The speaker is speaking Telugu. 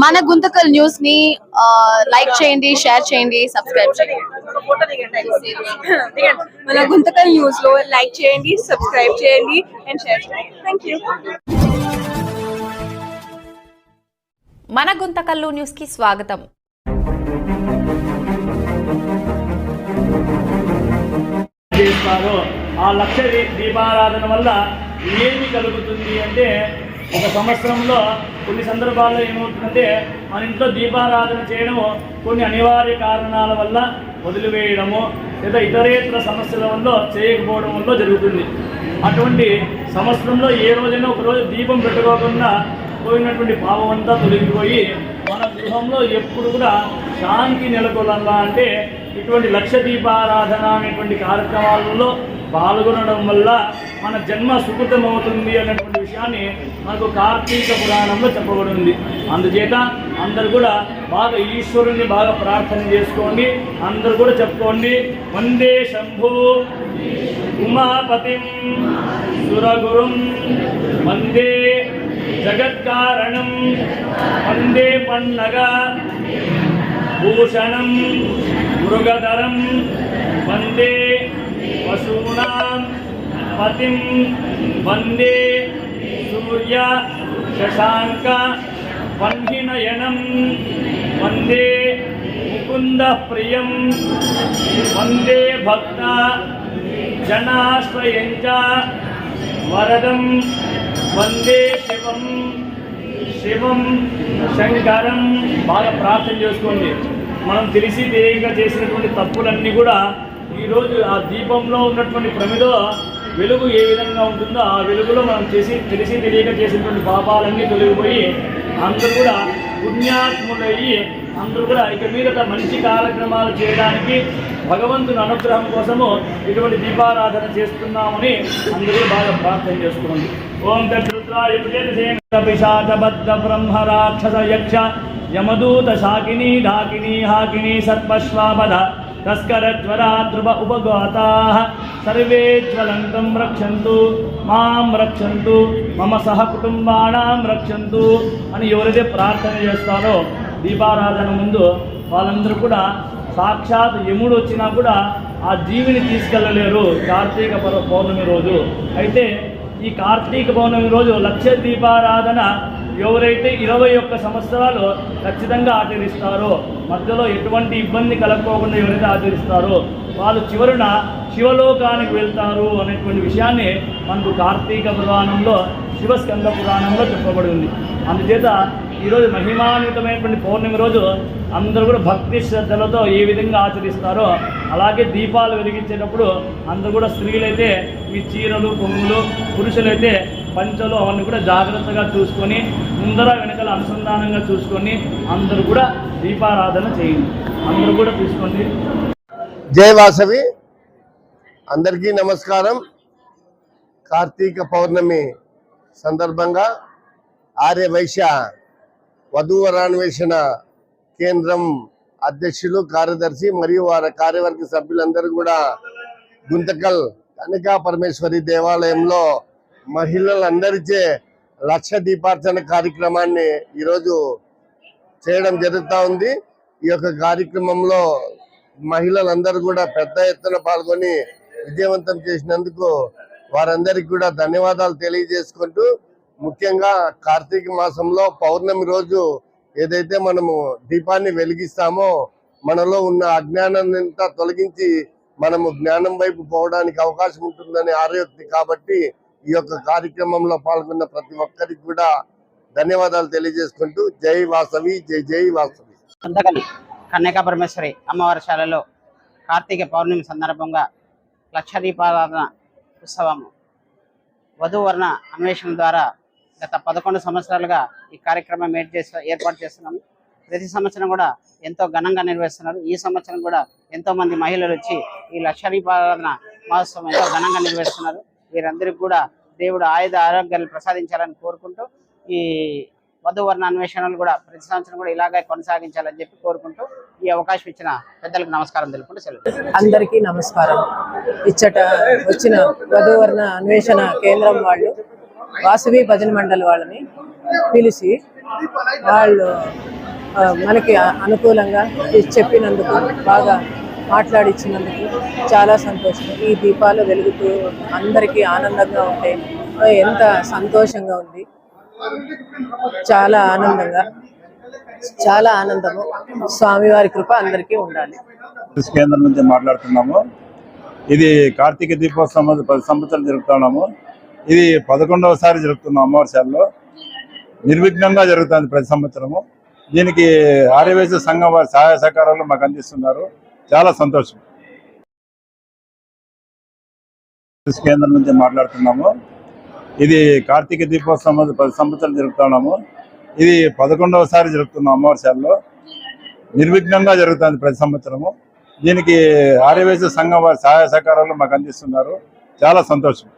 మన గుంతకల్ న్యూస్ ని లైక్ చేయండి, షేర్ చేయండి, సబ్స్క్రైబ్ చేయండి. మన గుంతకల్ న్యూస్ లో లైక్ చేయండి, సబ్స్క్రైబ్ చేయండి అండ్ షేర్ చేయండి. థాంక్యూ. మన గుంతకల్లు న్యూస్ కి స్వాగతం. ఆ లక్ష దీపారాధన వల్ల ఏమి కలుగుతుంది అంటే, ఒక సంవత్సరంలో కొన్ని సందర్భాల్లో ఏమవుతుందంటే, మన ఇంట్లో దీపారాధన చేయడము కొన్ని అనివార్య కారణాల వల్ల వదిలివేయడము లేదా ఇతరేతర సమస్యల వల్ల చేయకపోవడం వల్ల జరుగుతుంది. అటువంటి సంవత్సరంలో ఏ రోజైనా ఒకరోజు దీపం పెట్టుకోకుండా పోయినటువంటి పాపం అంతా తొలగిపోయి మన గృహంలో ఎప్పుడు కూడా శాంతి నెలకొల్లా అంటే ఇటువంటి లక్ష దీపారాధన అనేటువంటి కార్యక్రమాలలో పాల్గొనడం వల్ల మన జన్మ సుకృతం అవుతుంది అనేటువంటి విషయాన్ని మనకు కార్తీక పురాణంలో చెప్పబడింది. అందుచేత అందరు కూడా బాగా ఈశ్వరుని బాగా ప్రార్థన చేసుకోండి. అందరు కూడా చెప్పుకోండి, వందే శంభు ఉమాపతిం సురగురుం వందే జగత్కారణం వందే పన్నగ భూషణం మృగధరం వందే పశూనాం పతిం వందే సూర్య శశాంక వన్హినయనం వందే ముకుంద ప్రియం వందే భక్త జనాశ్రయంచ వరదం వందే శివం శివం శంకరం. బాగా ప్రార్థన చేసుకోండి. మనం తెలిసి తెలియక చేసినటువంటి తప్పులన్నీ కూడా ఈరోజు ఆ దీపంలో ఉన్నటువంటి ప్రమిదో వెలుగు ఏ విధంగా ఉంటుందో ఆ వెలుగులో మనం తెలిసి తెలియక చేసినటువంటి పాపాలన్నీ తొలగిపోయి అందరూ కూడా పుణ్యాత్ములయ్యి అందరూ కూడా ఇక మీదట మంచి కార్యక్రమాలు చేయడానికి భగవంతుని అనుగ్రహం కోసము ఇటువంటి దీపారాధన చేస్తున్నామని అందరూ బాగా ప్రార్థన చేసుకోండి. ఓం తద్రుద్రాయ పిశాచబద్ధ బ్రహ్మ రాక్షస యక్ష యమదూత శాకిని ఢాకిని హాకిని సర్పశ్వాపద తస్కర జ్వర ధ్రువ ఉపగతాః సర్వే జ్వలంతం రక్షంతు మాం రక్షంతు మమ సహ కుటుంబానాం రక్షంతు అని ఎవరైతే ప్రార్థన చేస్తారో దీపారాధన ముందు వాళ్ళందరూ కూడా సాక్షాత్ యముడు వచ్చినా కూడా ఆ జీవిని తీసుకెళ్ళలేరు కార్తీక పౌర్ణమి రోజు. అయితే ఈ కార్తీక పౌర్ణమి రోజు లక్ష దీపారాధన ఎవరైతే 21 సంవత్సరాలు ఖచ్చితంగా ఆచరిస్తారో, మధ్యలో ఎటువంటి ఇబ్బంది కలగకోకుండా ఎవరైతే ఆచరిస్తారో వాళ్ళు చివరిన శివలోకానికి వెళ్తారు అనేటువంటి విషయాన్ని మనకు కార్తీక పురాణంలో శివస్కంద పురాణంలో చెప్పబడి ఉంది. అందుచేత ఈరోజు మహిమాన్వితమైనటువంటి పౌర్ణమి రోజు అందరూ కూడా భక్తి శ్రద్ధలతో ఏ విధంగా ఆచరిస్తారో అలాగే దీపాలు వెలిగించేటప్పుడు అందరూ కూడా స్త్రీలైతే మీ చీరలు కొంగులు, పురుషులైతే పంచలు అవన్నీ కూడా జాగ్రత్తగా చూసుకొని ముందర వెనకల అనుసంధానంగా చూసుకొని అందరూ కూడా దీపారాధన చేయండి. అందరూ కూడా చూసుకోండి. జై వాసవి. అందరికీ నమస్కారం. కార్తీక పౌర్ణమి సందర్భంగా ఆర్య వైశ్య వధూవరాన్వేషణ కేంద్రం అధ్యక్షులు, కార్యదర్శి మరియు వారి కార్యవర్గ సభ్యులందరూ కూడా గుంతకల్ కనికా పరమేశ్వరి దేవాలయంలో మహిళలందరిచే లక్ష దీపార్చన కార్యక్రమాన్ని ఈరోజు చేయడం జరుగుతూ ఉంది. ఈ యొక్క కార్యక్రమంలో మహిళలందరూ కూడా పెద్ద ఎత్తున పాల్గొని విజయవంతం చేసినందుకు వారందరికీ కూడా ధన్యవాదాలు తెలియజేసుకుంటూ, ముఖ్యంగా కార్తీక మాసంలో పౌర్ణమి రోజు ఏదైతే మనము దీపాన్ని వెలిగిస్తామో మనలో ఉన్న అజ్ఞానాన్ని అంతా తొలగించి మనము జ్ఞానం వైపు పోవడానికి అవకాశం ఉంటుందని ఆర్యోక్తి. కాబట్టి ఈ యొక్క కార్యక్రమంలో పాల్గొన్న ప్రతి ఒక్కరికి కూడా ధన్యవాదాలు తెలియజేసుకుంటూ జై వాసవి, జై జై వాసవి. కన్యకా పరమేశ్వరి అమ్మవారిశాలలో కార్తీక పౌర్ణమి సందర్భంగా లక్ష దీపారాధన ఉత్సవము వధూవరణ అన్వేషణ ద్వారా గత 11 సంవత్సరాలుగా ఈ కార్యక్రమం ఏర్పాటు చేస్తున్నాము. ప్రతి సంవత్సరం కూడా ఎంతో ఘనంగా నిర్వహిస్తున్నారు. ఈ సంవత్సరం కూడా ఎంతో మంది మహిళలు వచ్చి ఈ లక్ష దీపారాధన మహోత్సవం ఎంతో ఘనంగా నిర్వహిస్తున్నారు. వీరందరికీ కూడా దేవుడు ఆయుధ ఆరోగ్యాలు ప్రసాదించాలని కోరుకుంటూ ఈ వధూవరణ అన్వేషణలు కూడా ప్రతి సంవత్సరం కూడా ఇలాగే కొనసాగించాలని చెప్పి కోరుకుంటూ ఈ అవకాశం ఇచ్చిన పెద్దలకు నమస్కారం తెలుపుకుంటూ సెలవు. అందరికీ నమస్కారం. ఇచ్చట వచ్చిన వధూవరణ అన్వేషణ కేంద్రం వాళ్ళు వాసవి భజన మండలి వాళ్ళని పిలిచి వాళ్ళు మనకి అనుకూలంగా చెప్పినందుకు, బాగా మాట్లాడించినందుకు చాలా సంతోషం. ఈ దీపాలు వెలుగుతూ అందరికీ ఆనందంగా ఉంటే ఎంత సంతోషంగా ఉంది. చాలా ఆనందంగా, చాలా ఆనందము. స్వామివారి కృప అందరికీ ఉండాలి. కేంద్రం నుంచి మాట్లాడుతున్నాము. ఇది కార్తీక దీపోత్సవం 10 సంవత్సరాలు జరుపుతున్నాము. ఇది 11వసారి జరుపుతున్నాము. అమ్మవారిశాలలో నిర్విఘ్నంగా జరుగుతుంది ప్రతి సంవత్సరము. దీనికి ఆర్యవైశ్య సంఘం వారి సహాయ సహకారాలు మాకు అందిస్తున్నారు. చాలా సంతోషం. కేంద్రం నుంచి మాట్లాడుతున్నాము. ఇది కార్తీక దీపోత్సవం 10 సంవత్సరాలు జరుపుతున్నాము. ఇది 11వసారి జరుపుతున్నాము. అమ్మవారిశాలలో నిర్విఘ్నంగా జరుగుతుంది ప్రతి సంవత్సరము. దీనికి ఆర్యవైశ్య సంఘం వారి సహాయ సహకారాలు మాకు అందిస్తున్నారు. చాలా సంతోషం.